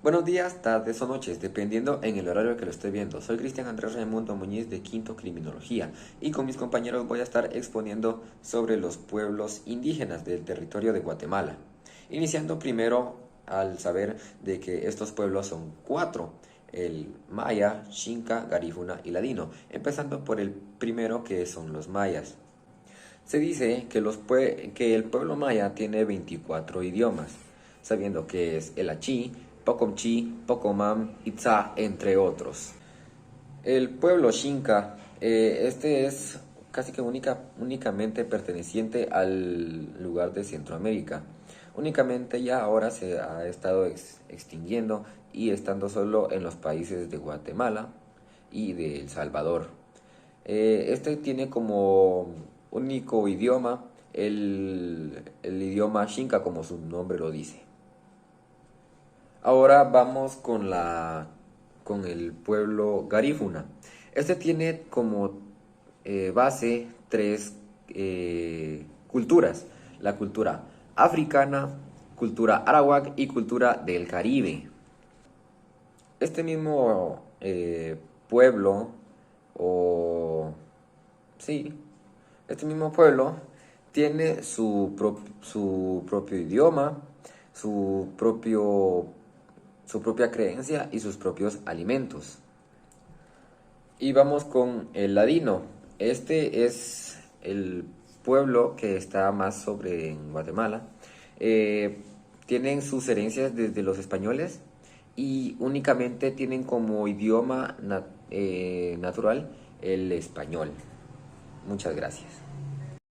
Buenos días, tardes o noches, dependiendo en el horario que lo esté viendo. Soy Cristian Andrés Raimundo Muñiz de Quinto Criminología y con mis compañeros voy a estar exponiendo sobre los pueblos indígenas del territorio de Guatemala. Iniciando primero al saber de que estos pueblos son cuatro: el maya, xinca, garífuna y ladino, empezando por el primero, que son los mayas. Se dice que el pueblo maya tiene 24 idiomas, sabiendo que es el achí, pocomchi, pocomam, itzá, entre otros. El pueblo xinca, este es casi que únicamente perteneciente al lugar de Centroamérica. Únicamente ya ahora se ha estado extinguiendo y estando solo en los países de Guatemala y de El Salvador. Este tiene como único idioma el idioma Xinca, como su nombre lo dice. Ahora vamos con el pueblo garífuna. Este tiene como base tres culturas: la cultura africana, cultura arawak y cultura del Caribe. Este mismo pueblo, o sí, este mismo pueblo tiene su propio idioma, su propio, su propia creencia y sus propios alimentos. Y vamos con el ladino. Este es el pueblo que está más sobre en Guatemala. Eh, Tienen sus herencias desde los españoles y únicamente tienen como idioma natural el español. Muchas gracias.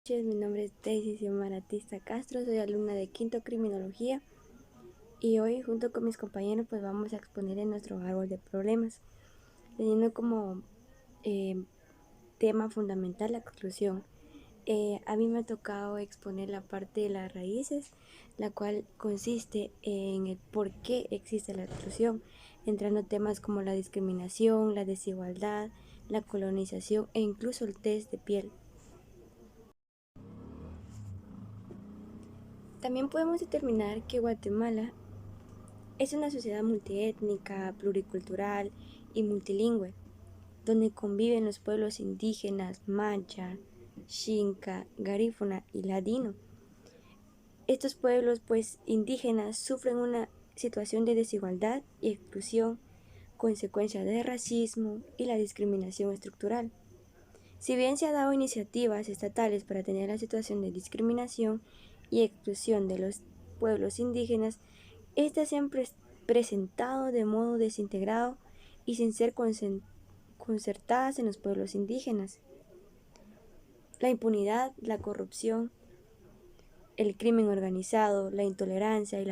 Mi nombre es Daisy Maratista Castro, soy alumna de Quinto Criminología y hoy junto con mis compañeros pues vamos a exponer en nuestro árbol de problemas, teniendo como tema fundamental la exclusión. A mí me ha tocado exponer la parte de las raíces, la cual consiste en el por qué existe la exclusión, entrando temas como la discriminación, la desigualdad, la colonización e incluso el test de piel. También podemos determinar que Guatemala es una sociedad multiétnica, pluricultural y multilingüe, donde conviven los pueblos indígenas maya, xinca, garífuna y ladino. Estos pueblos indígenas sufren una situación de desigualdad y exclusión, consecuencia del racismo y la discriminación estructural. Si bien se han dado iniciativas estatales para atender la situación de discriminación y exclusión de los pueblos indígenas, estas se han presentado de modo desintegrado y sin ser concertadas en los pueblos indígenas. La impunidad, la corrupción, el crimen organizado, la intolerancia y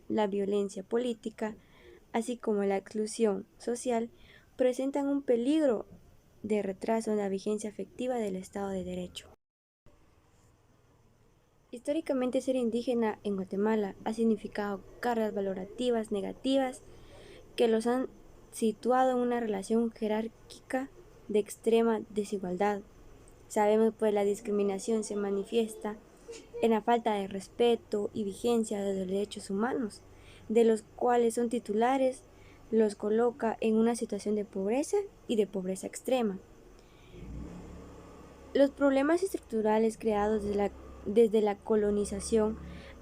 la violencia política, así como la exclusión social, presentan un peligro de retraso en la vigencia efectiva del Estado de Derecho. Históricamente, ser indígena en Guatemala ha significado cargas valorativas negativas que los han situado en una relación jerárquica de extrema desigualdad. Sabemos pues la discriminación se manifiesta en la falta de respeto y vigencia de los derechos humanos, de los cuales son titulares, los coloca en una situación de pobreza y de pobreza extrema. Los problemas estructurales creados desde la colonización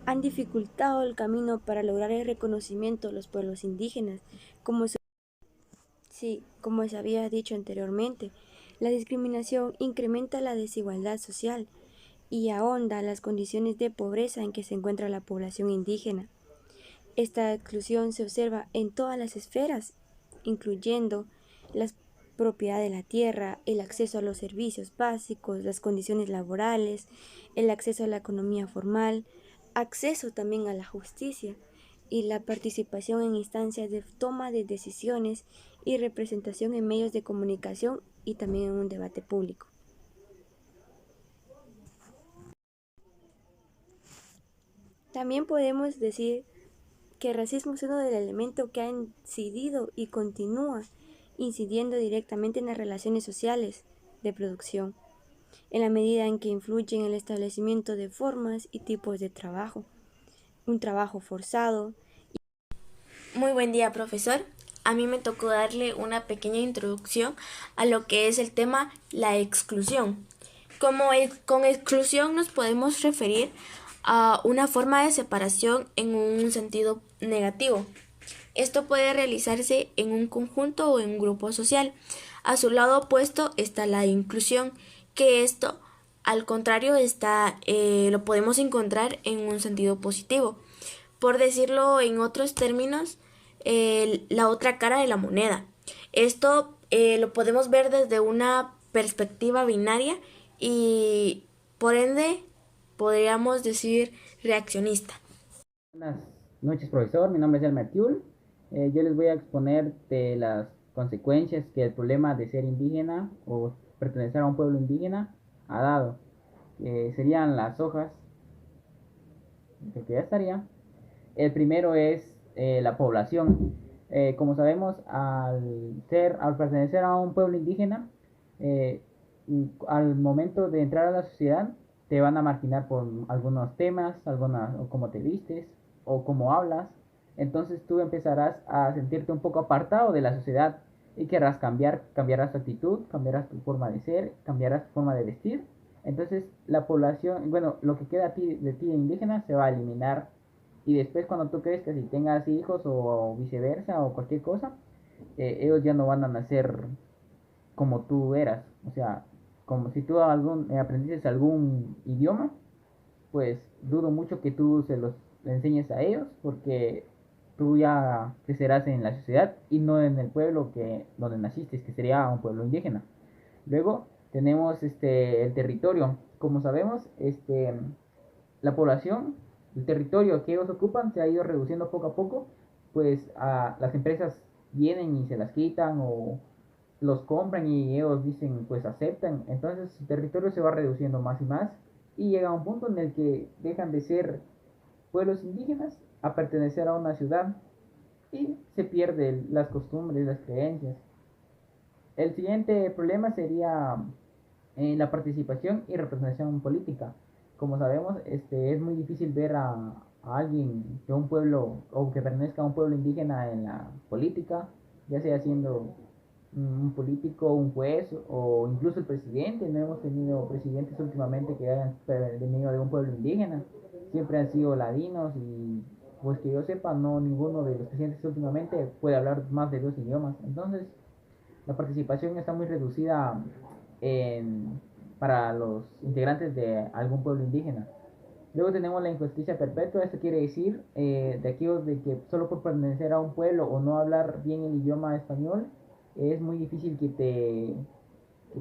han dificultado el camino para lograr el reconocimiento de los pueblos indígenas, como se había dicho anteriormente. La discriminación incrementa la desigualdad social y ahonda las condiciones de pobreza en que se encuentra la población indígena. Esta exclusión se observa en todas las esferas, incluyendo la propiedad de la tierra, el acceso a los servicios básicos, las condiciones laborales, el acceso a la economía formal, acceso también a la justicia y la participación en instancias de toma de decisiones y representación en medios de comunicación y también en un debate público. También podemos decir que el racismo es uno de los elementos que ha incidido y continúa incidiendo directamente en las relaciones sociales de producción, en la medida en que influye en el establecimiento de formas y tipos de trabajo, un trabajo forzado. Muy buen día, profesor. A mí me tocó darle una pequeña introducción a lo que es el tema la exclusión. Con exclusión nos podemos referir a una forma de separación en un sentido negativo. Esto puede realizarse en un conjunto o en un grupo social. A su lado opuesto está la inclusión, que esto, al contrario, lo podemos encontrar en un sentido positivo. Por decirlo en otros términos, la otra cara de la moneda. Esto lo podemos ver desde una perspectiva binaria y por ende podríamos decir reaccionista. Buenas noches, profesor. Mi nombre es Elmer Tiul. Yo les voy a exponer de las consecuencias que el problema de ser indígena o pertenecer a un pueblo indígena ha dado. Serían las hojas, que ya estaría. El primero es la población. Como sabemos, al pertenecer a un pueblo indígena, eh, al momento de entrar a la sociedad, te van a marginar por algunos temas, o cómo te vistes, o cómo hablas. Entonces tú empezarás a sentirte un poco apartado de la sociedad y querrás cambiarás tu actitud, cambiarás tu forma de ser, cambiarás tu forma de vestir. Entonces la población, bueno, lo que queda de ti de indígena se va a eliminar y después cuando tú crezcas y tengas hijos o viceversa o cualquier cosa, ellos ya no van a nacer como tú eras. O sea, como si tú aprendiste algún idioma, pues dudo mucho que tú se los enseñes a ellos porque tú ya crecerás en la sociedad y no en el pueblo donde naciste, que sería un pueblo indígena. Luego tenemos el territorio. Como sabemos, la población, el territorio que ellos ocupan se ha ido reduciendo poco a poco, pues las empresas vienen y se las quitan o los compran y ellos dicen pues aceptan, entonces su territorio se va reduciendo más y más y llega a un punto en el que dejan de ser pueblos indígenas a pertenecer a una ciudad y se pierden las costumbres, las creencias. El siguiente problema sería la participación y representación política. Como sabemos, es muy difícil ver a alguien de un pueblo o que pertenezca a un pueblo indígena en la política, ya sea siendo un político, un juez o incluso el presidente. No hemos tenido presidentes últimamente que hayan venido de un pueblo indígena. Siempre han sido ladinos y pues que yo sepa, no ninguno de los presidentes últimamente puede hablar más de 2 idiomas. Entonces, la participación está muy reducida en, para los integrantes de algún pueblo indígena. Luego tenemos la injusticia perpetua. Esto quiere decir de aquellos de que solo por pertenecer a un pueblo o no hablar bien el idioma español es muy difícil que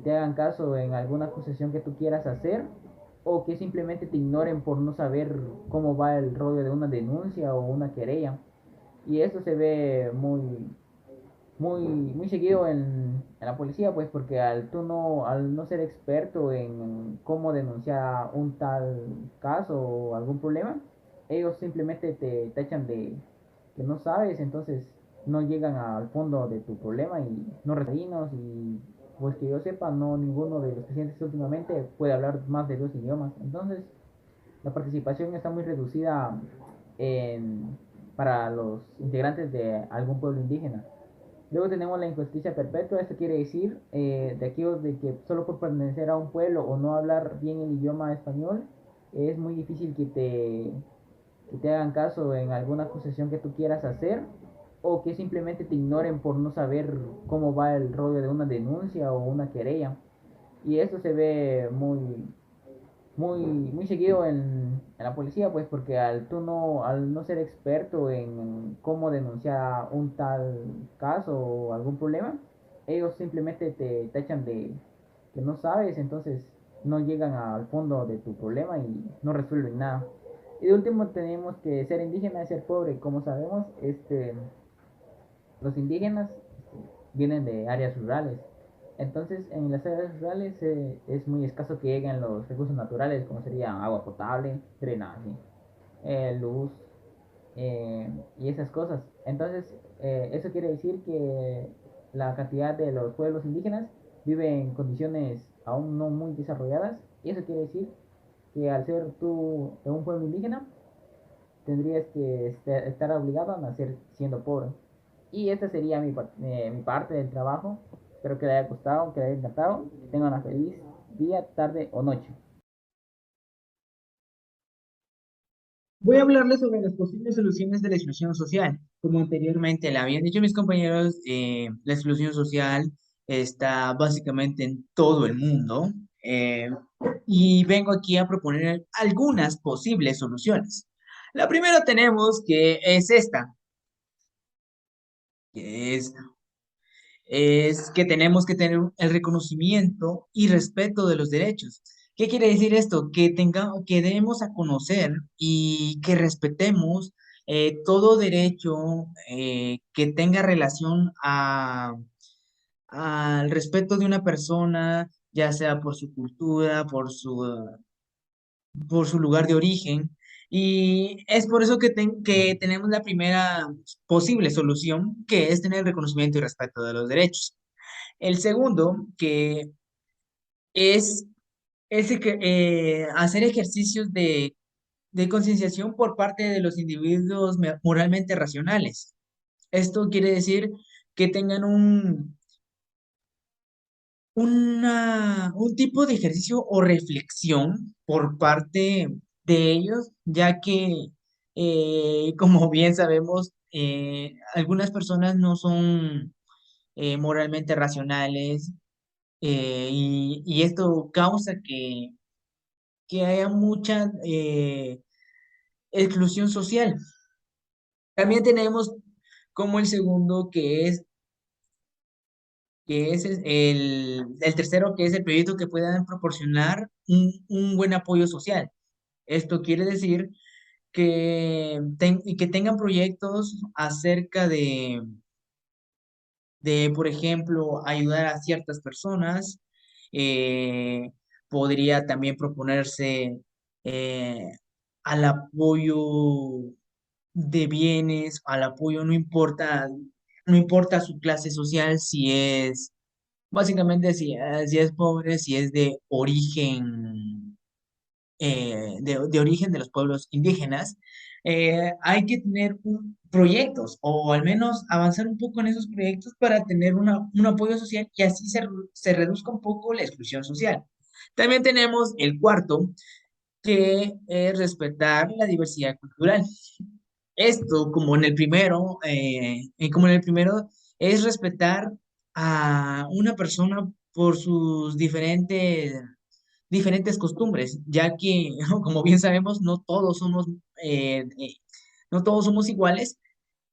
te hagan caso en alguna acusación que tú quieras hacer o que simplemente te ignoren por no saber cómo va el rollo de una denuncia o una querella. Y esto se ve muy seguido en la policía, pues porque al no ser experto en cómo denunciar un tal caso o algún problema, ellos simplemente te tachan de que no sabes, entonces no llegan al fondo de tu problema y no resolvimos y pues que yo sepa, no ninguno de los presidentes últimamente puede hablar más de 2 idiomas. Entonces, la participación está muy reducida para los integrantes de algún pueblo indígena. Luego tenemos la injusticia perpetua. Esto quiere decir de aquellos de que solo por pertenecer a un pueblo o no hablar bien el idioma español es muy difícil que te hagan caso en alguna acusación que tú quieras hacer o que simplemente te ignoren por no saber cómo va el rollo de una denuncia o una querella. Y esto se ve muy seguido en la policía, pues porque al no ser experto en cómo denunciar un tal caso o algún problema, ellos simplemente te tachan de que no sabes, entonces no llegan al fondo de tu problema y no resuelven nada. Y de último tenemos que ser indígena es ser pobre. Como sabemos, los indígenas vienen de áreas rurales. Entonces, en las áreas rurales es muy escaso que lleguen los recursos naturales, como sería agua potable, drenaje, luz y esas cosas. Entonces, eso quiere decir que la cantidad de los pueblos indígenas vive en condiciones aún no muy desarrolladas. Y eso quiere decir que al ser tú de un pueblo indígena, tendrías que estar obligado a nacer siendo pobre. Y esta sería mi parte del trabajo. Espero que le haya gustado, que le haya encantado. Que tengan una feliz día, tarde o noche. Voy a hablarles sobre las posibles soluciones de la exclusión social. Como anteriormente le habían dicho mis compañeros, la exclusión social está básicamente en todo el mundo, eh, y vengo aquí a proponer algunas posibles soluciones. La primera tenemos que es esta, que es que tenemos que tener el reconocimiento y respeto de los derechos. ¿Qué quiere decir esto? Que debemos a conocer y que respetemos todo derecho que tenga relación al respeto de una persona, ya sea por su cultura, por su lugar de origen. Y es por eso que tenemos la primera posible solución, que es tener el reconocimiento y respeto de los derechos. El segundo, que es, hacer ejercicios de concienciación por parte de los individuos moralmente racionales. Esto quiere decir que tengan un tipo de ejercicio o reflexión por parte de ellos, ya que, como bien sabemos, algunas personas no son moralmente racionales, y esto causa que haya mucha exclusión social. También tenemos como el segundo, que es el tercero, que es el proyecto que puedan proporcionar un buen apoyo social. Esto quiere decir que tengan proyectos acerca por ejemplo, ayudar a ciertas personas. eh, Podría también proponerse eh, al apoyo de bienes, al apoyo, no importa su clase social, si es, básicamente, si es pobre, si es de origen, de origen de los pueblos indígenas. Hay que tener proyectos o al menos avanzar un poco en esos proyectos para tener un apoyo social y así se reduzca un poco la exclusión social. También tenemos el cuarto, que es respetar la diversidad cultural. Esto, como en el primero, es respetar a una persona por sus diferentes costumbres, ya que, como bien sabemos, no todos somos iguales,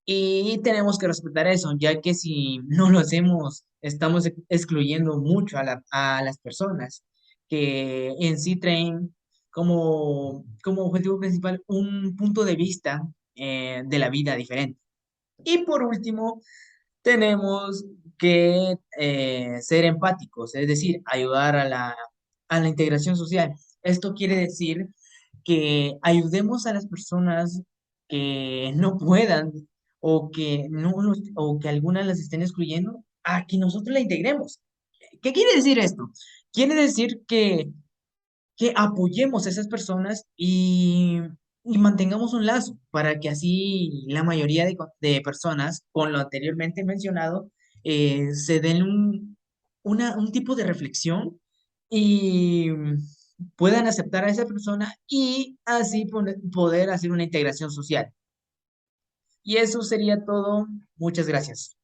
y tenemos que respetar eso, ya que si no lo hacemos, estamos excluyendo mucho a las personas que en sí traen como objetivo principal un punto de vista de la vida diferente. Y por último, tenemos que ser empáticos, es decir, ayudar a la integración social. Esto quiere decir que ayudemos a las personas que no puedan o que, no o que algunas las estén excluyendo a que nosotros la integremos. ¿Qué quiere decir esto? Quiere decir que apoyemos a esas personas y mantengamos un lazo para que así la mayoría de personas, con lo anteriormente mencionado, se den un tipo de reflexión y puedan aceptar a esa persona y así poder hacer una integración social. Y eso sería todo. Muchas gracias.